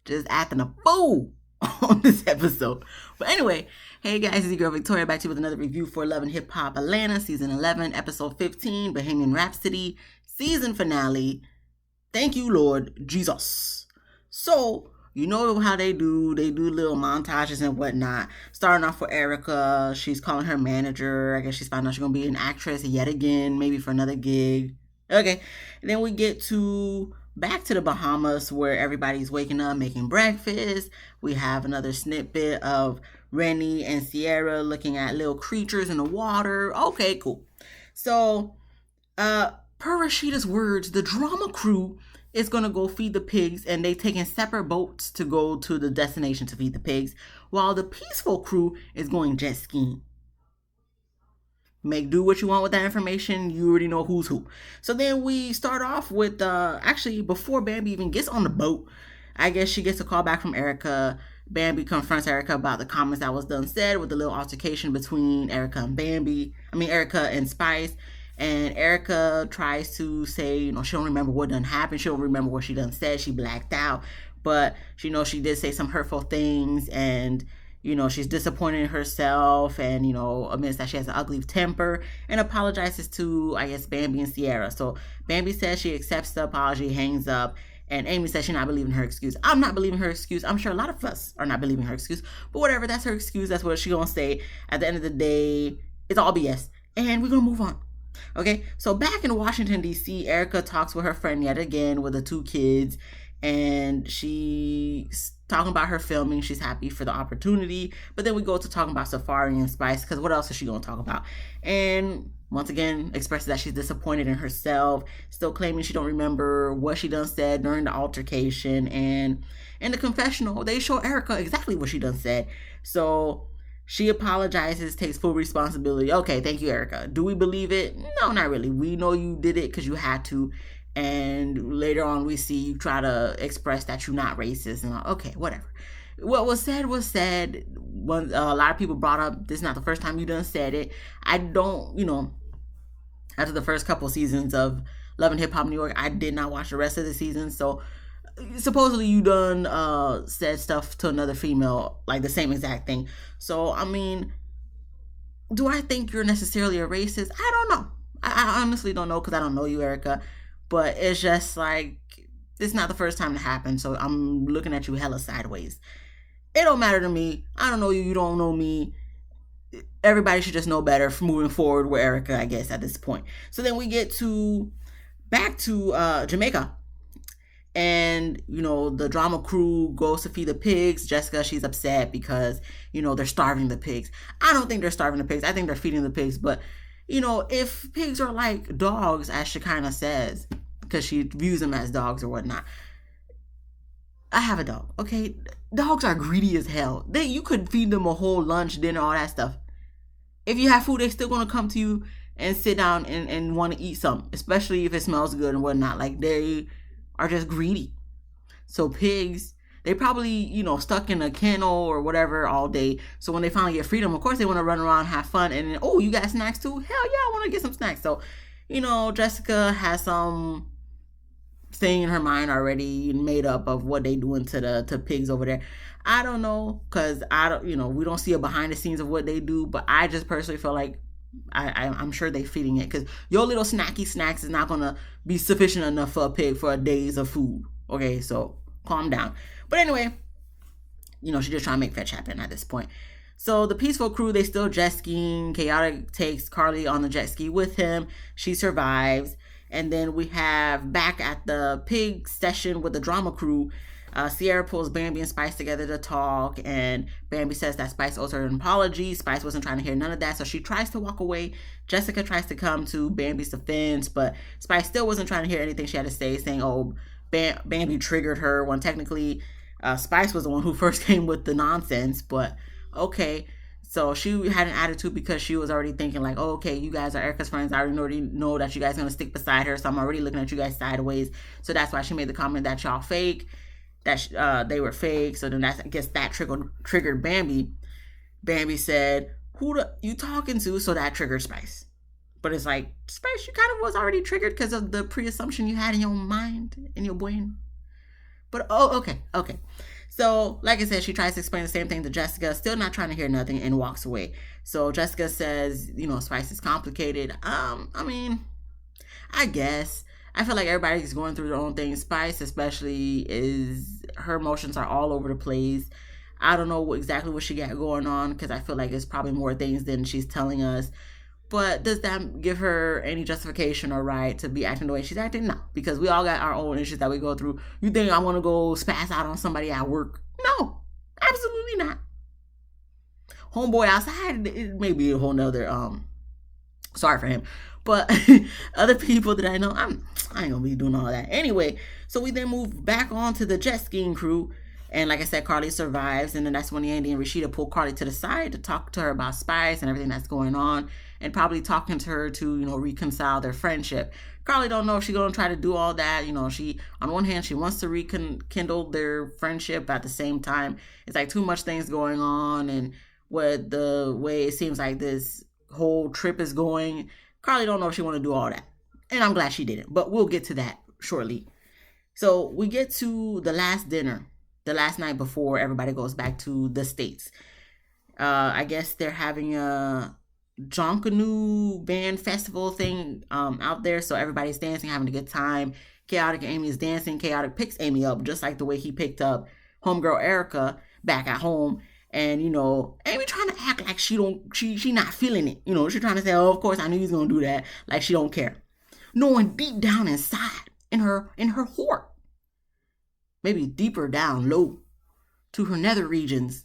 just acting a fool on this episode. But anyway, hey guys, it's your girl Victoria back to you with another review for Love and Hip Hop Atlanta, Season 11, Episode 15, Bahamian Rhapsody, Season Finale. Thank you, Lord Jesus. So, you know how they do little montages and whatnot. Starting off with Erica, she's calling her manager. I guess she's finding out she's going to be an actress yet again, maybe for another gig. Okay, and then we get to back to the Bahamas where everybody's waking up, making breakfast. We have another snippet of Rennie and Sierra looking at little creatures in the water. Okay, cool. So, per Rashida's words, the drama crew is going to go feed the pigs, and they taking separate boats to go to the destination to feed the pigs, while the peaceful crew is going jet skiing. Make do what you want with that information. You already know who's who. So then we start off with, actually, before Bambi even gets on the boat, I guess she gets a call back from Erica. Bambi confronts Erica about the comments that was done said with the little altercation between Erica and Spice. And Erica tries to say, you know, she don't remember what done happened. She don't remember what she done said. She blacked out. But she knows she did say some hurtful things, and you know, she's disappointed in herself, and, you know, admits that she has an ugly temper, and apologizes to, I guess, Bambi and Sierra. So Bambi says she accepts the apology, hangs up, and Amy says she's not believing her excuse. I'm not believing her excuse. I'm sure a lot of us are not believing her excuse. But whatever, that's her excuse. That's what she's going to say. At the end of the day, it's all BS. And we're going to move on. Okay, so back in Washington, D.C., Erica talks with her friend yet again with the two kids, and she's talking about her filming. She's happy for the opportunity, but then we go to talking about Safari and Spice, because what else is she going to talk about? And once again, expresses that she's disappointed in herself, still claiming she don't remember what she done said during the altercation. And in the confessional, they show Erica exactly what she done said. So she apologizes, takes full responsibility. Okay, thank you, Erica. Do we believe it? No, not really. We know you did it because you had to. And later on, we see you try to express that you're not racist. And okay, whatever. What was said was said. A lot of people brought up, this is not the first time you done said it. I don't, you know, after the first couple seasons of Love and Hip Hop New York, I did not watch the rest of the season. So supposedly you done said stuff to another female, like the same exact thing. So, I mean, do I think you're necessarily a racist? I don't know. I honestly don't know, because I don't know you, Erica. But it's just like, it's not the first time it happened, so I'm looking at you hella sideways. It don't matter to me. I don't know you. You don't know me. Everybody should just know better for moving forward with Erica, I guess, at this point. So then we get back to Jamaica. And, you know, the drama crew goes to feed the pigs. Jessica, she's upset because, you know, they're starving the pigs. I don't think they're starving the pigs. I think they're feeding the pigs. But, you know, if pigs are like dogs, as Shekinah says, because she views them as dogs or whatnot. I have a dog, okay? Dogs are greedy as hell. You could feed them a whole lunch, dinner, all that stuff. If you have food, they're still going to come to you and sit down and want to eat something, especially if it smells good and whatnot. Like, they are just greedy. So pigs, they probably, you know, stuck in a kennel or whatever all day. So when they finally get freedom, of course they want to run around, have fun, and then, oh, you got snacks too? Hell yeah, I want to get some snacks. So, you know, Jessica has some thing in her mind already made up of what they doing to pigs over there. I don't know, because you know, we don't see a behind the scenes of what they do, but I just personally feel like I'm sure they're feeding it, because your little snacky snacks is not gonna be sufficient enough for a pig for a days of food. Okay, so calm down. But anyway, you know, she's just trying to make fetch happen at this point. So the peaceful crew, they still jet skiing. Chaotic takes Karlie on the jet ski with him. She survives. And then we have back at the pig session with the drama crew, Sierra pulls Bambi and Spice together to talk, and Bambi says that Spice owes her an apology. Spice wasn't trying to hear none of that, so she tries to walk away. Jessica tries to come to Bambi's defense, but Spice still wasn't trying to hear anything she had to say, saying, oh, Bambi triggered her, when technically Spice was the one who first came with the nonsense. But okay, so she had an attitude because she was already thinking like, oh, okay, you guys are Erica's friends. I already know that you guys are going to stick beside her, so I'm already looking at you guys sideways. So that's why she made the comment that y'all fake, that they were fake. So then I guess that triggered Bambi. Bambi said, who you talking to? So that triggered Spice. But it's like, Spice, you kind of was already triggered because of the pre-assumption you had in your mind, in your brain. But, oh, okay. So, like I said, she tries to explain the same thing to Jessica, still not trying to hear nothing, and walks away. So Jessica says, Spice is complicated. I mean, I guess. I feel like everybody's going through their own thing. Spice, especially, is her emotions are all over the place. I don't know exactly what she got going on because I feel like it's probably more things than she's telling us. But does that give her any justification or right to be acting the way she's acting? No, because we all got our own issues that we go through. You think I want to go spaz out on somebody at work? No, absolutely not. Homeboy outside, it may be a whole nother sorry for him. But other people that I know, I ain't gonna be doing all that. Anyway, so we then move back on to the jet skiing crew. And like I said, Karlie survives. And then that's when Andy and Rashida pull Karlie to the side to talk to her about Spice and everything that's going on. And probably talking to her to, reconcile their friendship. Karlie don't know if she's gonna try to do all that. She, on one hand, she wants to rekindle their friendship, but at the same time, it's like too much things going on. And what the way it seems like this whole trip is going, Karlie don't know if she want to do all that. And I'm glad she didn't, but we'll get to that shortly. So we get to the last dinner, the last night before everybody goes back to the States. I guess they're having a Jonkanu band festival thing out there. So everybody's dancing, having a good time. Chaotic and Amy is dancing. Chaotic picks Amy up, just like the way he picked up homegirl Erica back at home. And, Amy trying to act like she not feeling it. She trying to say, oh, of course, I knew he was going to do that. Like she don't care. Knowing deep down inside, in her heart, maybe deeper down, low, to her nether regions,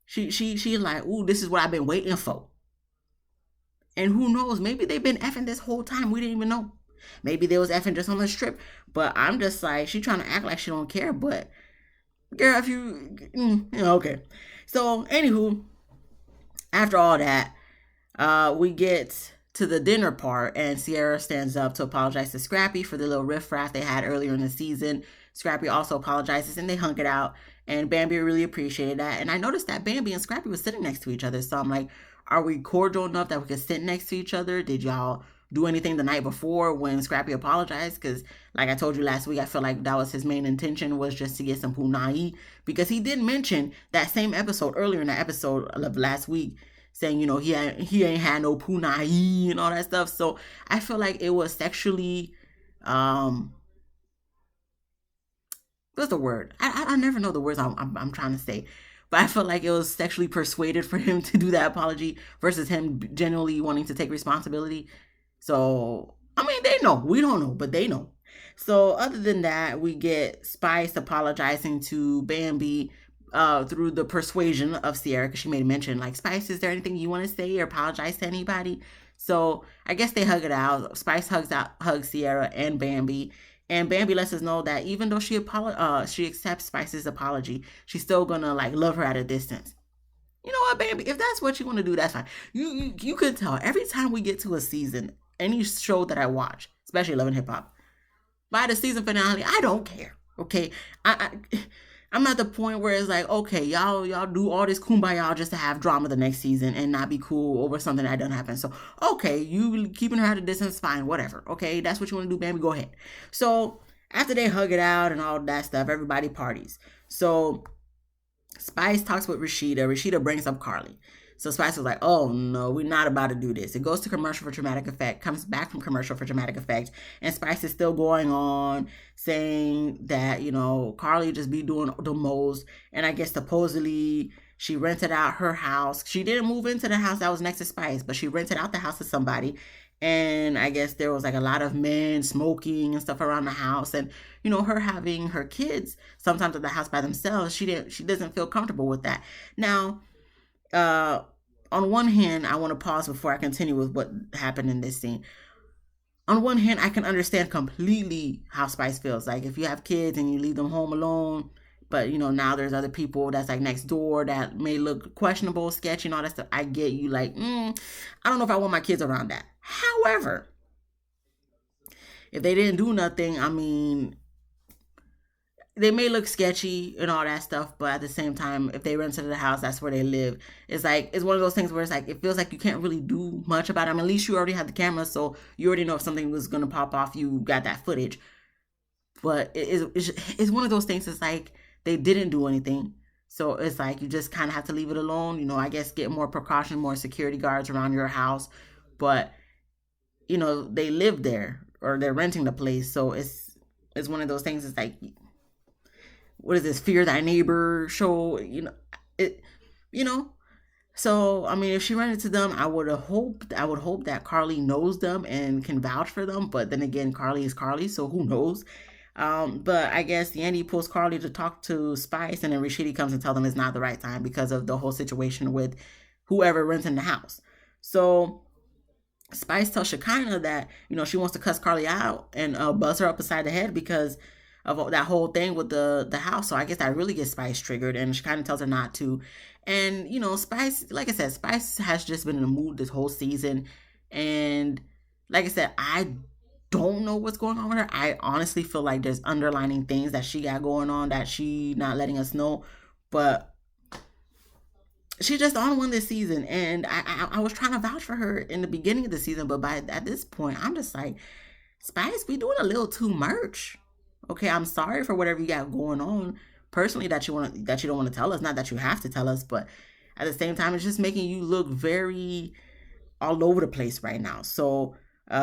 she like, ooh, this is what I've been waiting for. And who knows, maybe they've been effing this whole time. We didn't even know. Maybe they was effing just on this trip. But I'm just like, she trying to act like she don't care. But, girl, if you, okay. So, anywho, after all that, we get to the dinner part, and Sierra stands up to apologize to Scrappy for the little riffraff they had earlier in the season. Scrappy also apologizes, and they hunk it out, and Bambi really appreciated that. And I noticed that Bambi and Scrappy was sitting next to each other, so I'm like, are we cordial enough that we could sit next to each other? Did y'all do anything the night before when Scrappy apologized? Because like I told you last week, I feel like that was his main intention, was just to get some punai, because he did mention that same episode earlier in the episode of last week, saying, he ain't had no punai and all that stuff. So I feel like it was sexually, what's the word? I never know the words I'm trying to say. But I felt like it was sexually persuaded for him to do that apology versus him genuinely wanting to take responsibility. So, I mean, they know. We don't know, but they know. So, other than that, we get Spice apologizing to Bambi through the persuasion of Sierra, because she made a mention, like, Spice, is there anything you want to say or apologize to anybody? So, I guess they hug it out. Spice hugs Sierra and Bambi. And Bambi lets us know that even though she accepts Spice's apology, she's still gonna love her at a distance. You know what, Bambi? If that's what you want to do, that's fine. You could tell every time we get to a season, any show that I watch, especially Love and Hip Hop, by the season finale, I don't care. Okay, I'm at the point where it's like, okay, y'all do all this kumbaya just to have drama the next season and not be cool over something that doesn't happen. So, okay, you keeping her at a distance, fine, whatever. Okay, that's what you want to do, Bambi, go ahead. So, after they hug it out and all that stuff, everybody parties. So, Spice talks with Rashida. Rashida brings up Karlie. So Spice was like, oh no, we're not about to do this. It goes to commercial for dramatic effect, comes back from commercial for dramatic effect, and Spice is still going on saying that, Karlie just be doing the most. And I guess supposedly she rented out her house. She didn't move into the house that was next to Spice, but she rented out the house to somebody. And I guess there was a lot of men smoking and stuff around the house. And, her having her kids sometimes at the house by themselves, she doesn't feel comfortable with that. Now, on one hand, I want to pause before I continue with what happened in this scene. On one hand, I can understand completely how Spice feels. Like, if you have kids and you leave them home alone, but, now there's other people that's next door that may look questionable, sketchy, and all that stuff. I get you I don't know if I want my kids around that. However, if they didn't do nothing, I mean, they may look sketchy and all that stuff, but at the same time, if they rent into the house, that's where they live. It's one of those things where it's it feels like you can't really do much about it. I mean, at least you already have the camera, so you already know if something was going to pop off, you got that footage. But it's one of those things, it's they didn't do anything. So it's like you just kind of have to leave it alone. I guess get more precaution, more security guards around your house. But they live there or they're renting the place, so it's one of those things. It's like, what is this, fear thy neighbor show? It. You know, So I mean, if she ran into them, I would hope that Karlie knows them and can vouch for them. But then again, Karlie is Karlie, so who knows? But I guess Yandy pulls Karlie to talk to Spice, and then Rashidi comes and tells them it's not the right time because of the whole situation with whoever renting the house. So Spice tells Shekinah that she wants to cuss Karlie out and buzz her up beside the head because of that whole thing with the house. So I guess that really gets Spice triggered, and Shekinah tells her not to. And Spice, like I said, Spice has just been in the mood this whole season, and like I said, I don't know what's going on with her. I honestly feel like there's underlining things that she got going on that she not letting us know, but she's just on one this season, and I was trying to vouch for her in the beginning of the season, but by at this point, I'm just like, Spice, we doing a little too much. Okay, I'm sorry for whatever you got going on personally that you don't want to tell us. Not that you have to tell us, but at the same time, it's just making you look very all over the place right now. So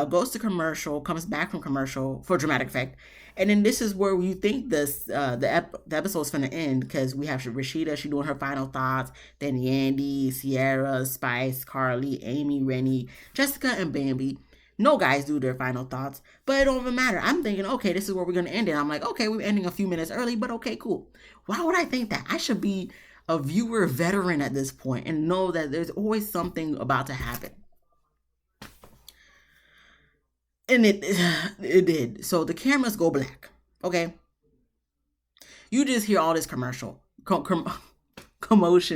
goes to commercial, comes back from commercial for dramatic effect, and then this is where you think the episode's gonna end because we have Rashida, she doing her final thoughts, then Yandy, Sierra, Spice, Karlie, Amy, Rennie, Jessica, and Bambi. No guys do their final thoughts, but it don't even matter. I'm thinking, okay, this is where we're gonna end it. I'm like, okay, we're ending a few minutes early, but okay, cool. Why would I think that? I should be a viewer veteran at this point and know that there's always something about to happen. And it did. So the cameras go black. Okay, you just hear all this commotion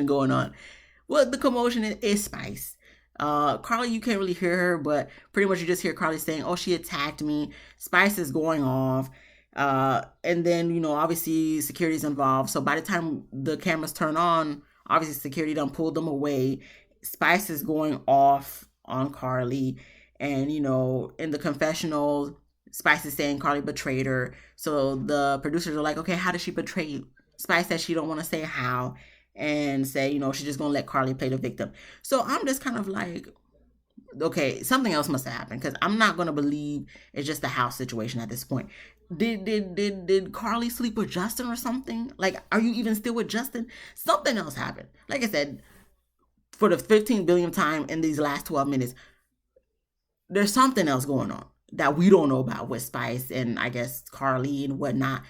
going on. Well, the commotion is Spice. Karlie, you can't really hear her, but pretty much you just hear Karlie saying, "Oh, she attacked me." Spice is going off. And then, obviously security's involved. So by the time the cameras turn on, obviously security done pulled them away. Spice is going off on Karlie. And, in the confessional, Spice is saying Karlie betrayed her. So the producers are like, okay, how did she betray you? Spice says she don't want to say how and say, she's just going to let Karlie play the victim. So I'm just kind of like, okay, something else must have happened because I'm not going to believe it's just a house situation at this point. Did Karlie sleep with Justin or something? Like, are you even still with Justin? Something else happened. Like I said, for the 15 billionth time in these last 12 minutes, there's something else going on that we don't know about with Spice and I guess Karlie and whatnot,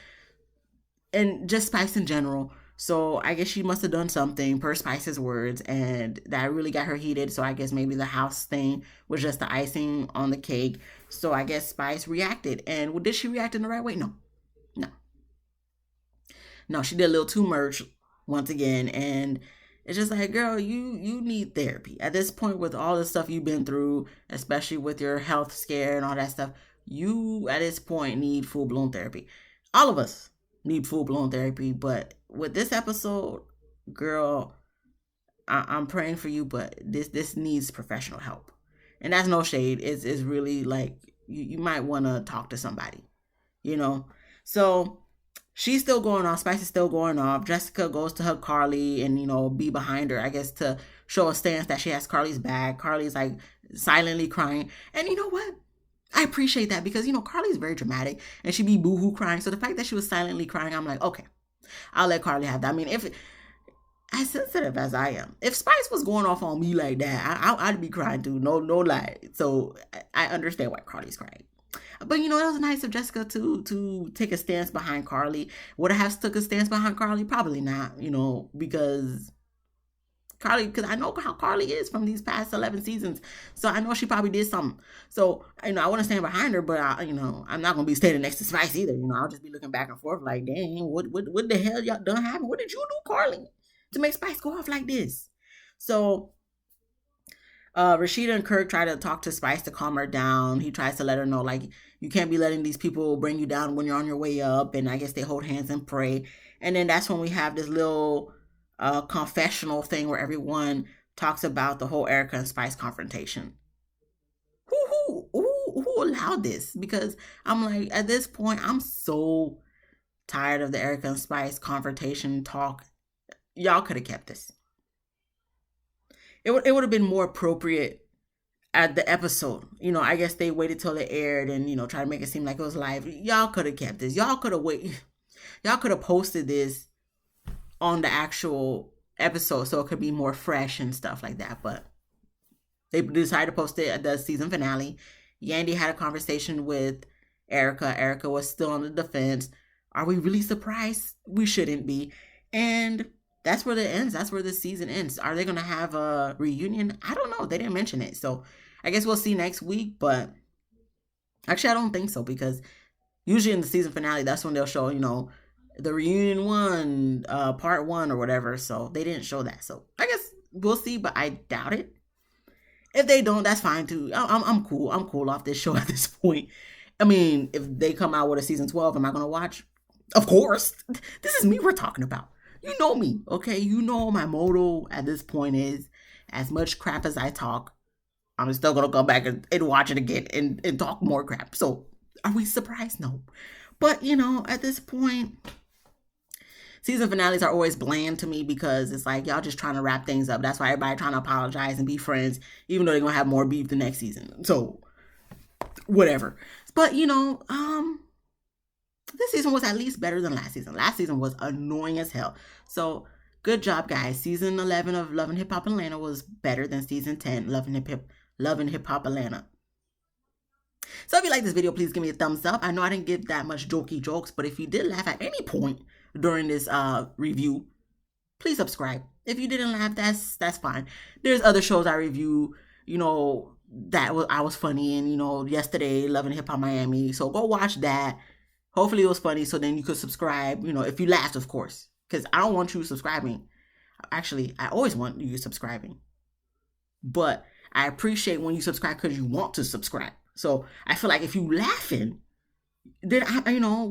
and just Spice in general. So I guess she must have done something per Spice's words, and that really got her heated. So I guess maybe the house thing was just the icing on the cake. So I guess Spice reacted, and did she react in the right way? No, no, no. She did a little too much once again, and it's just like, girl, you need therapy at this point with all the stuff you've been through, especially with your health scare and all that stuff. You at this point need full blown therapy. All of us need full blown therapy, but with this episode, girl, I'm praying for you, but this needs professional help, and that's no shade. It's really like you might want to talk to somebody, you know. So she's still going off. Spice is still going off. Jessica goes to hug Karlie and, be behind her, I guess, to show a stance that she has Karlie's back. Karlie's like silently crying. And you know what? I appreciate that because, Karlie's very dramatic and she be boohoo crying. So the fact that she was silently crying, I'm like, okay, I'll let Karlie have that. I mean, if as sensitive as I am, if Spice was going off on me like that, I'd be crying too. No lie. So I understand why Karlie's crying. But it was nice of Jessica to take a stance behind Karlie. Would I have took a stance behind Karlie? Probably not, because because I know how Karlie is from these past 11 seasons. So I know she probably did something. So, I want to stand behind her, but I'm not going to be standing next to Spice either. I'll just be looking back and forth like, dang, what the hell y'all done happen? What did you do, Karlie, to make Spice go off like this? So Rashida and Kirk try to talk to Spice to calm her down. He tries to let her know, like, you can't be letting these people bring you down when you're on your way up. And I guess they hold hands and pray. And then that's when we have this little confessional thing where everyone talks about the whole Erica and Spice confrontation. Who allowed this? Because I'm like, at this point, I'm so Tired of the Erica and Spice confrontation talk. Y'all could have kept this. It would have been more appropriate at the episode. I guess they waited till it aired and try to make it seem like it was live. Y'all could have kept this. Y'all could have waited. Y'all could have posted this on the actual episode so it could be more fresh and stuff like that. But they decided to post it at the season finale. Yandy had a conversation with Erica. Erica was still on the defense. Are we really surprised? We shouldn't be. And that's where it ends. That's where the season ends. Are they going to have a reunion? I don't know. They didn't mention it. So I guess we'll see next week. But actually, I don't think so, because usually in the season finale, that's when they'll show, the reunion one, part 1 or whatever. So they didn't show that. So I guess we'll see, but I doubt it. If they don't, that's fine too. I'm cool. I'm cool off this show at this point. I mean, if they come out with a season 12, am I going to watch? Of course. This is me we're talking about. You know me, okay? You know my motto at this point is, as much crap as I talk, I'm still going to go back and watch it again and talk more crap. So, are we surprised? No. But, at this point, season finales are always bland to me, because it's like y'all just trying to wrap things up. That's why everybody trying to apologize and be friends, even though they're going to have more beef the next season. So, whatever. But, this season was at least better than last season. Last season was annoying as hell. So, good job, guys. Season 11 of Love and Hip Hop Atlanta was better than season 10, Love and Hip Hop Atlanta. So if you like this video, please give me a thumbs up. I know I didn't give that much jokey jokes, but if you did laugh at any point during this review, please subscribe. If you didn't laugh, that's fine. There's other shows I review, that I was funny in, yesterday, Love and Hip Hop Miami. So go watch that. Hopefully it was funny, so then you could subscribe, if you laughed, of course. Because I don't want you subscribing. Actually, I always want you subscribing. But I appreciate when you subscribe because you want to subscribe. So I feel like if you laughing, then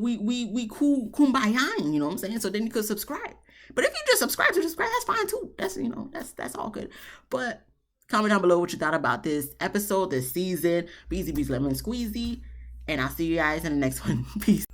we cool kumbayaing, you know what I'm saying? So then you could subscribe. But if you just subscribe, that's fine too. That's all good. But comment down below what you thought about this episode, this season. Beezy Bees Lemon Squeezy. And I'll see you guys in the next one. Peace.